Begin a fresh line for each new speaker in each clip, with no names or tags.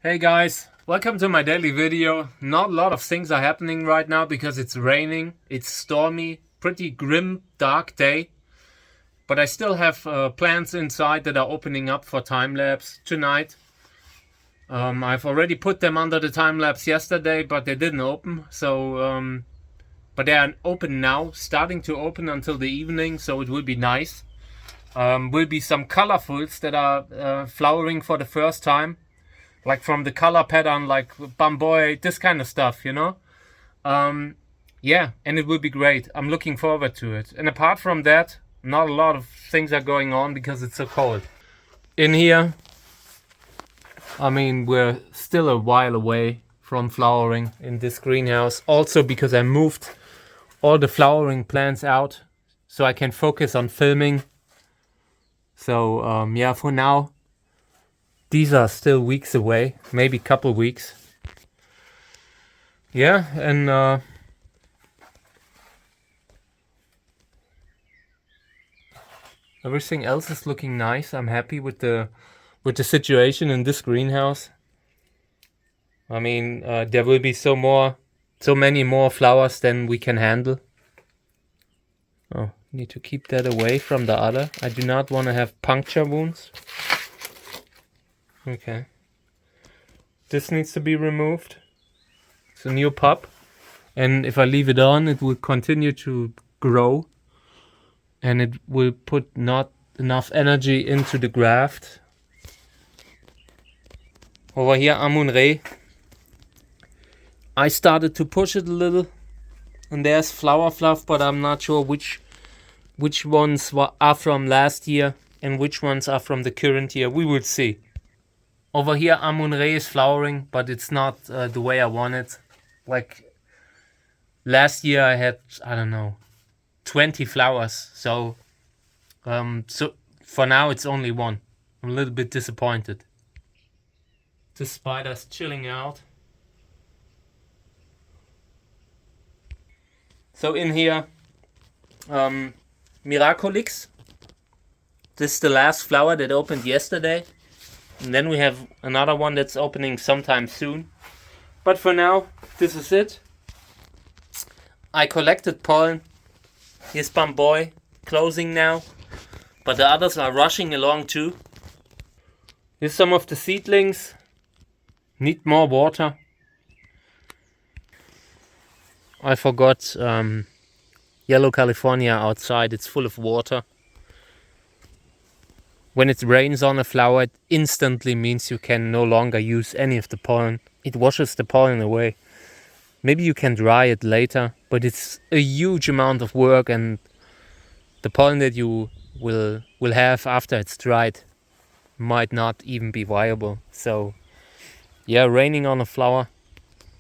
Hey guys, welcome to my daily video. Not a lot of things are happening right now because it's raining, it's stormy, pretty grim, dark day. But I still have plants inside that are opening up for time-lapse tonight. I've already put them under the time-lapse yesterday, but they didn't open. But they are open now, starting to open until the evening, so it will be nice. Will be some colorfuls that are flowering for the first time. Like from the color pattern, like bamboy, this kind of stuff, you know? Yeah, and it will be great. I'm looking forward to it. And apart from that, not a lot of things are going on because it's so cold. In here, I mean, we're still a while away from flowering in this greenhouse. Also because I moved all the flowering plants out so I can focus on filming. So, yeah, for now, these are still weeks away, maybe a couple weeks. Yeah, and everything else is looking nice. I'm happy with the situation in this greenhouse. I mean, there will be so many more flowers than we can handle. Oh, need to keep that away from the other. I do not want to have puncture wounds. Okay. This needs to be removed. It's a new pup. And if I leave it on, it will continue to grow. And it will put not enough energy into the graft. Over here, Amun-Re. I started to push it a little. And there's flower fluff, but I'm not sure which ones are from last year and which ones are from the current year. We will see. Over here, Amun-Re is flowering, but it's not the way I want it. Like last year, I had, I don't know, 20 flowers. So for now, it's only one. I'm a little bit disappointed. The spider's chilling out. So in here, Miraculix. This is the last flower that opened yesterday. And then we have another one that's opening sometime soon. But for now, this is it. I collected pollen. Here's Bamboy, closing now. But the others are rushing along too. Here's some of the seedlings. Need more water. I forgot Yellow California outside. It's full of water. When it rains on a flower, it instantly means you can no longer use any of the pollen. It washes the pollen away. Maybe you can dry it later, but it's a huge amount of work, and the pollen that you will have after it's dried might not even be viable. So, yeah, raining on a flower,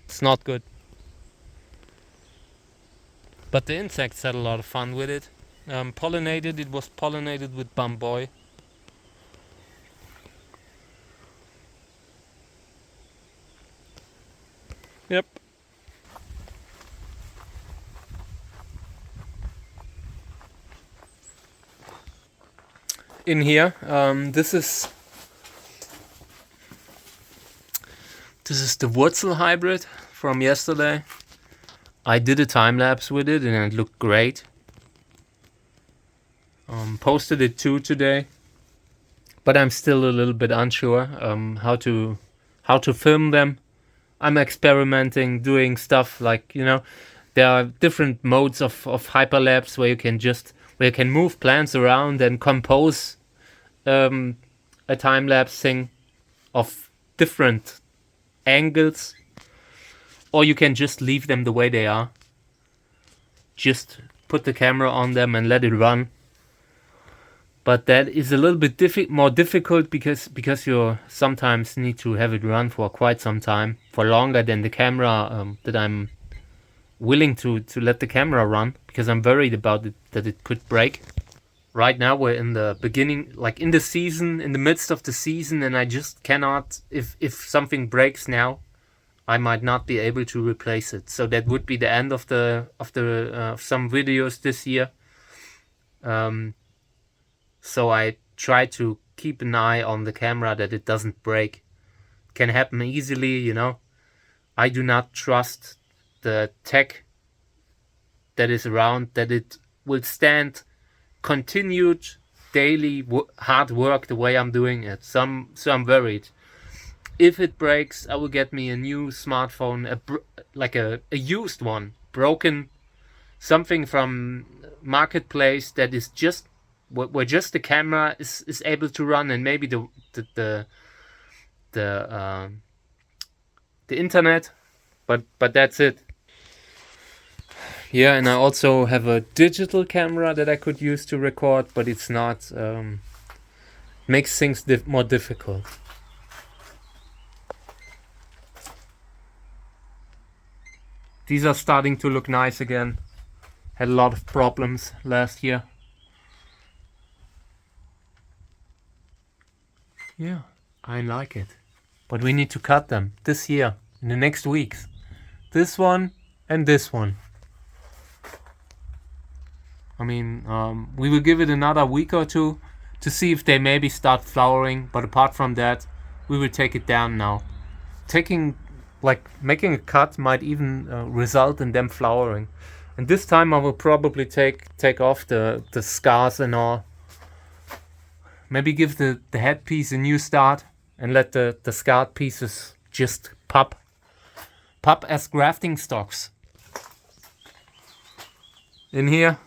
it's not good. But the insects had a lot of fun with it. It was pollinated with bamboy. Yep. In here, this is the Wurzel hybrid from yesterday. I did a time lapse with it and it looked great. Posted it too today, but I'm still a little bit unsure how to film them. I'm experimenting, doing stuff like, you know, there are different modes of hyperlapse where you can move plants around and compose a time lapse thing of different angles, or you can just leave them the way they are. Just put the camera on them and let it run. But that is a little bit more difficult because you sometimes need to have it run for quite some time, for longer than the camera that I'm willing to let the camera run, because I'm worried about it, that it could break. Right now we're in the beginning, like in the season, in the midst of the season, and I just cannot, if something breaks now, I might not be able to replace it. So that would be the end of some videos this year. So I try to keep an eye on the camera that it doesn't break. can happen easily, you know. I do not trust the tech that is around, that it will stand continued daily hard work the way I'm doing it. So I'm worried. If it breaks, I will get me a new smartphone, like a used one, broken, something from marketplace that is just where just the camera is able to run, and maybe the internet, but that's it. Yeah, and I also have a digital camera that I could use to record, but it's not makes things more difficult. These are starting to look nice again. Had a lot of problems last year. Yeah, I like it. But we need to cut them this year, in the next weeks. This one and this one. I mean, we will give it another week or two to see if they maybe start flowering. But apart from that, we will take it down now. Making a cut might even result in them flowering. And this time I will probably take off the scars and all. Maybe give the headpiece a new start and let the scarred pieces just pop as grafting stocks. In here.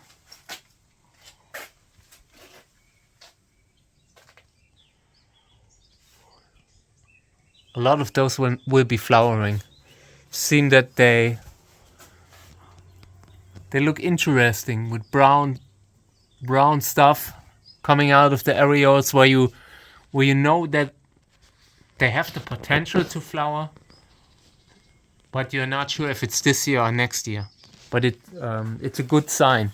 A lot of those will be flowering. Seem that they look interesting with brown stuff coming out of the areoles where you know that they have the potential to flower, but you're not sure if it's this year or next year. But it's a good sign.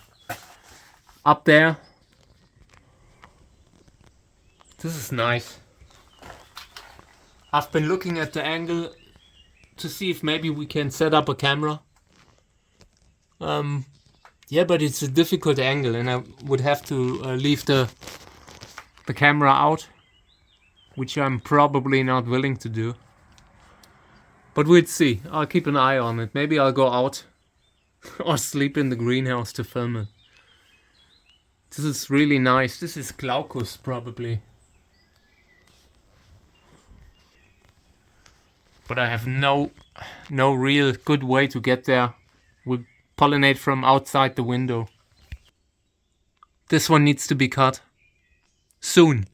Up there, this is nice. I've been looking at the angle to see if maybe we can set up a camera. Yeah, but it's a difficult angle, and I would have to leave the camera out, which I'm probably not willing to do. But we'll see. I'll keep an eye on it. Maybe I'll go out or sleep in the greenhouse to film it. This is really nice. This is Cactus, probably. But I have no real good way to get there. We'll pollinate from outside the window. This one needs to be cut soon.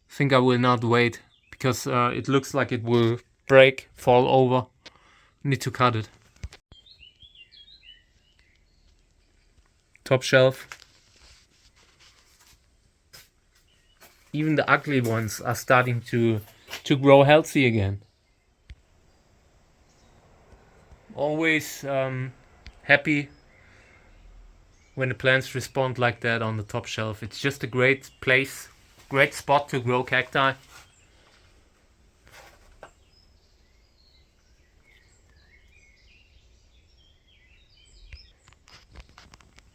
I think I will not wait, because it looks like it will break, fall over. Need to cut it. Top shelf. Even the ugly ones are starting to grow healthy again. Always happy when the plants respond like that on the top shelf. It's just a great place, great spot to grow cacti.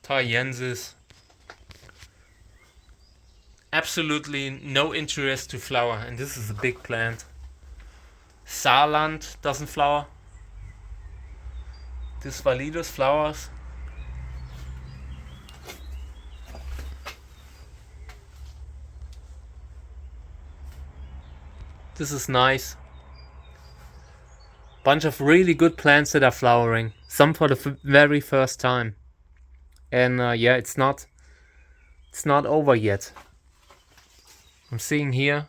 Thaiensis. Absolutely no interest to flower, and this is a big plant. Saarland doesn't flower. This Validus flowers. This is nice. Bunch of really good plants that are flowering. Some for the very first time. And yeah, it's not over yet. I'm seeing here.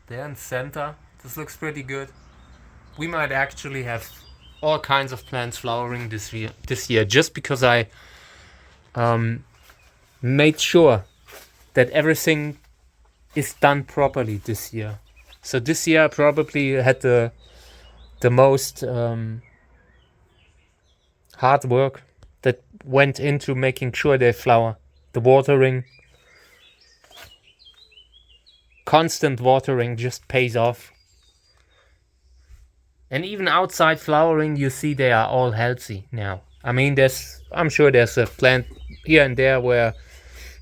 There in center. This looks pretty good. We might actually have all kinds of plants flowering this year, just because I made sure that everything is done properly this year. So this year I probably had the most hard work that went into making sure they flower. The watering, constant watering just pays off. And even outside flowering, you see they are all healthy now. I mean, I'm sure there's a plant here and there where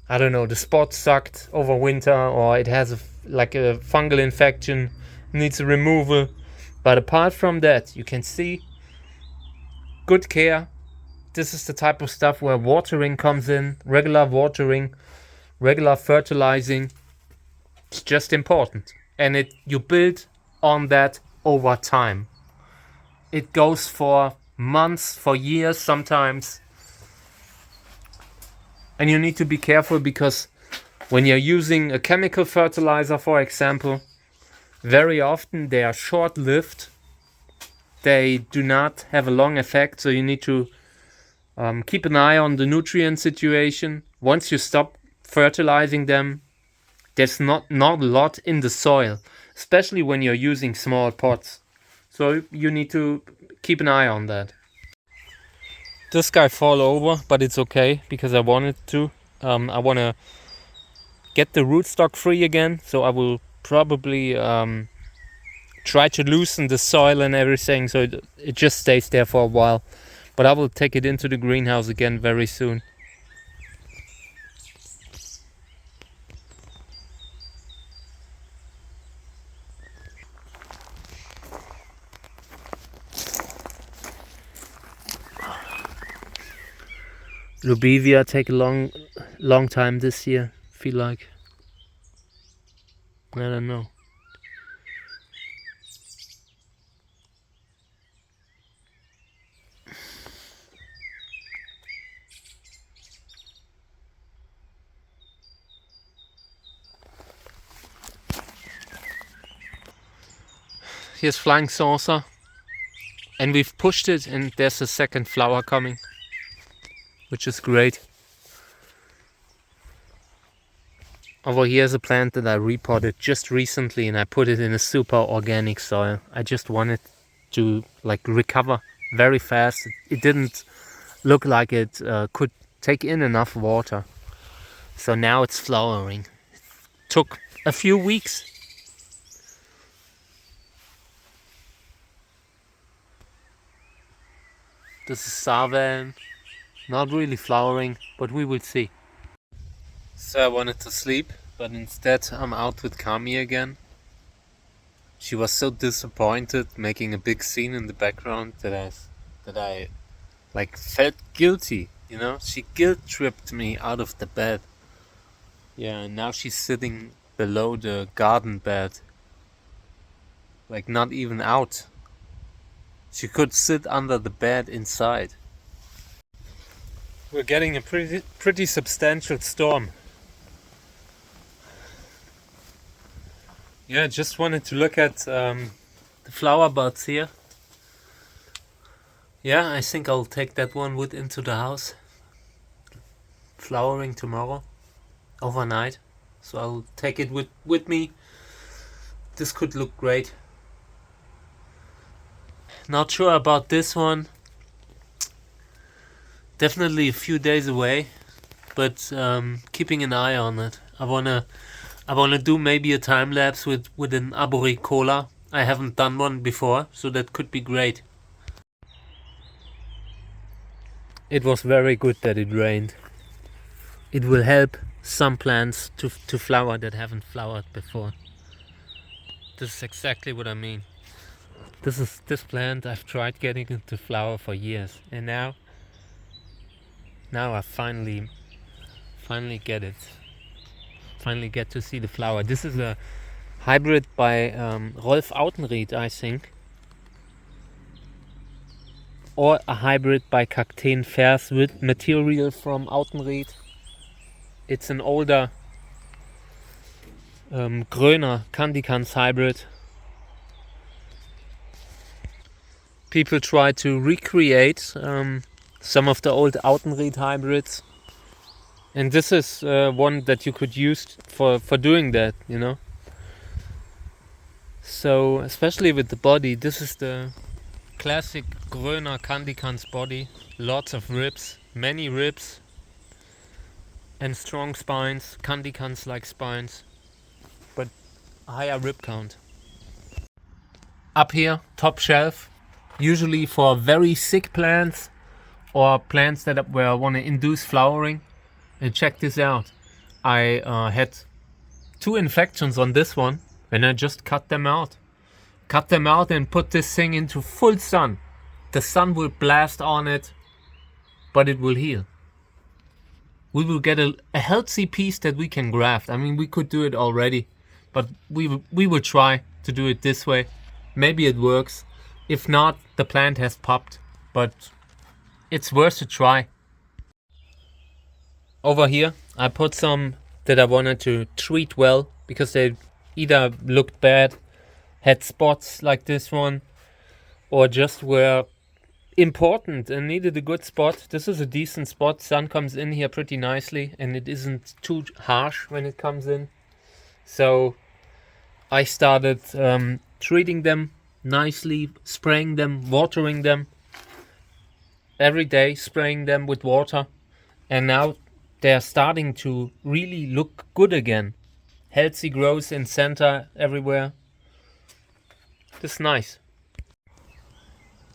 I don't know, the spot sucked over winter, or it has like a fungal infection, needs a removal. But apart from that, you can see good care. This is the type of stuff where watering comes in, regular watering, regular fertilizing. It's just important, and you build on that over time. It goes for months, for years sometimes. And you need to be careful, because when you're using a chemical fertilizer, for example, very often they are short-lived. They do not have a long effect, so you need to keep an eye on the nutrient situation. Once you stop fertilizing them, there's not a lot in the soil, especially when you're using small pots. So you need to keep an eye on that. This guy fall over, but it's okay, because I wanted to. I want to get the rootstock free again, so I will probably try to loosen the soil and everything, so it just stays there for a while. But I will take it into the greenhouse again very soon. Lubivia take a long time this year, feel like. I don't know. Here's Flying Saucer, and we've pushed it, and there's a second flower coming, which is great. Over here is a plant that I repotted just recently, and I put it in a super organic soil. I just wanted to like recover very fast. It didn't look like it could take in enough water. So now it's flowering. It took a few weeks. This is Savan. Not really flowering, but we will see. So I wanted to sleep, but instead I'm out with Kami again. She was so disappointed, making a big scene in the background, that I like felt guilty, you know? She guilt tripped me out of the bed. Yeah, and now she's sitting below the garden bed. Like not even out. She could sit under the bed inside. We're getting a pretty substantial storm. Yeah, just wanted to look at the flower buds here. Yeah, I think I'll take that one wood into the house. Flowering tomorrow, overnight. So I'll take it with me. This could look great. Not sure about this one. Definitely a few days away, but keeping an eye on it. I wanna do maybe a time lapse with an arboricola. I haven't done one before, so that could be great. It was very good that it rained. It will help some plants to flower that haven't flowered before. This is exactly what I mean. This plant, I've tried getting it to flower for years, and now I finally get it. Finally get to see the flower. This is a hybrid by Rolf Autenried, I think, or a hybrid by Cactus Vers with material from Autenried. It's an older Gröner Candicans hybrid. People try to recreate some of the old Autenried hybrids, and this is one that you could use for doing that, you know. So especially with the body, this is the classic Gröner Candicans body. Lots of ribs, many ribs, and strong spines, Candicans like spines, but higher rib count. Up here, top shelf, usually for very sick plants or plants that where I want to induce flowering. And check this out. I had 2 infections on this one, and I just cut them out. Cut them out and put this thing into full sun. The sun will blast on it, but it will heal. We will get a healthy piece that we can graft. I mean, we could do it already, but we will try to do it this way. Maybe it works. If not, the plant has popped, but it's worth a try. Over here, I put some that I wanted to treat well because they either looked bad, had spots like this one, or just were important and needed a good spot. This is a decent spot. Sun comes in here pretty nicely and it isn't too harsh when it comes in. So I started treating them nicely, spraying them, watering them every day, spraying them with water, and now they're starting to really look good again. Healthy growth in center everywhere. This is nice.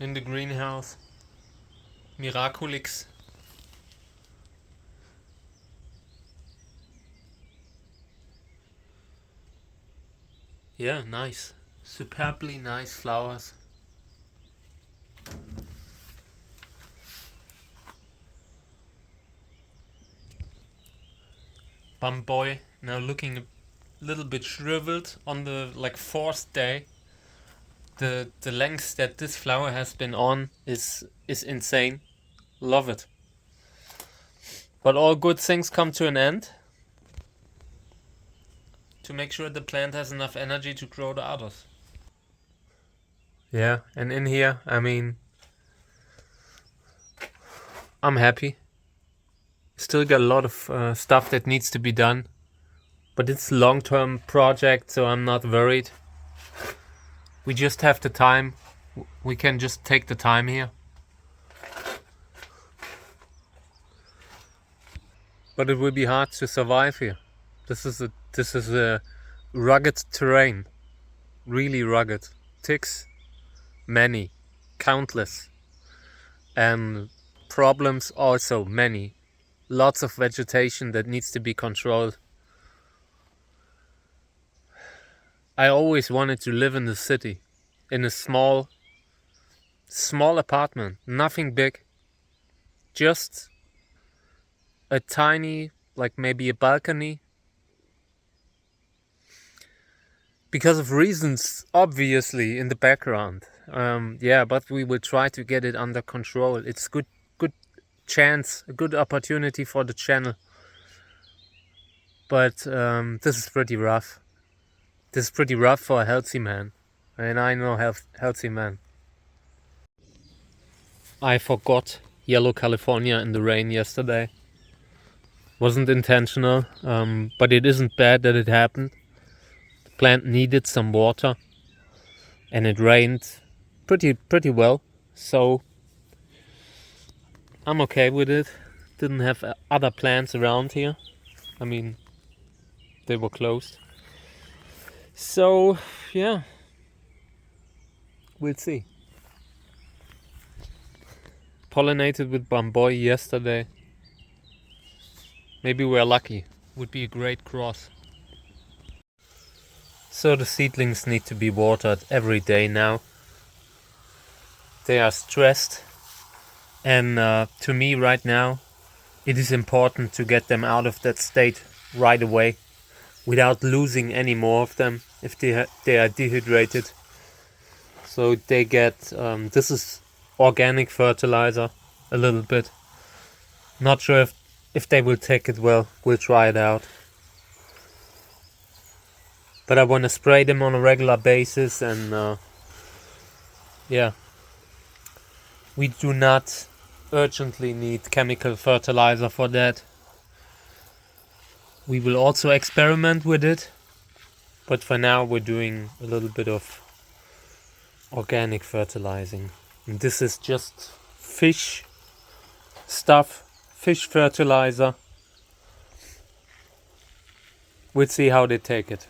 In the greenhouse, Miraculix. Yeah, nice. Superbly nice flowers. Bumboy now looking a little bit shriveled on the 4th day. The length that this flower has been on is insane. Love it. But all good things come to an end. To make sure the plant has enough energy to grow the others. Yeah, and in here, I mean, I'm happy. Still got a lot of stuff that needs to be done, but it's a long-term project, so I'm not worried. We just have the time. We can just take the time here. But it will be hard to survive here. This is a rugged terrain, really rugged. Ticks, many, countless, and problems also many. Lots of vegetation that needs to be controlled. I always wanted to live in the city, in a small apartment, nothing big, just a tiny, maybe a balcony. Because of reasons, obviously, in the background. But we will try to get it under control. It's good chance, a good opportunity for the channel. But this is pretty rough. This is pretty rough for a healthy man. And I know healthy man. I forgot yellow California in the rain yesterday. Wasn't intentional, but it isn't bad that it happened. The plant needed some water, and it rained pretty well. So I'm okay with it. Didn't have other plants around here. I mean, they were closed. So yeah, we'll see. Pollinated with bamboy yesterday. Maybe we're lucky. Would be a great cross. So the seedlings need to be watered every day now. They are stressed, and to me right now it is important to get them out of that state right away without losing any more of them if they are dehydrated. So they get this is organic fertilizer a little bit. Not sure if they will take it well. We'll try it out. But I want to spray them on a regular basis, and we do not urgently need chemical fertilizer for that. We will also experiment with it, but for now we're doing a little bit of organic fertilizing. And this is just fish stuff, fish fertilizer. We'll see how they take it.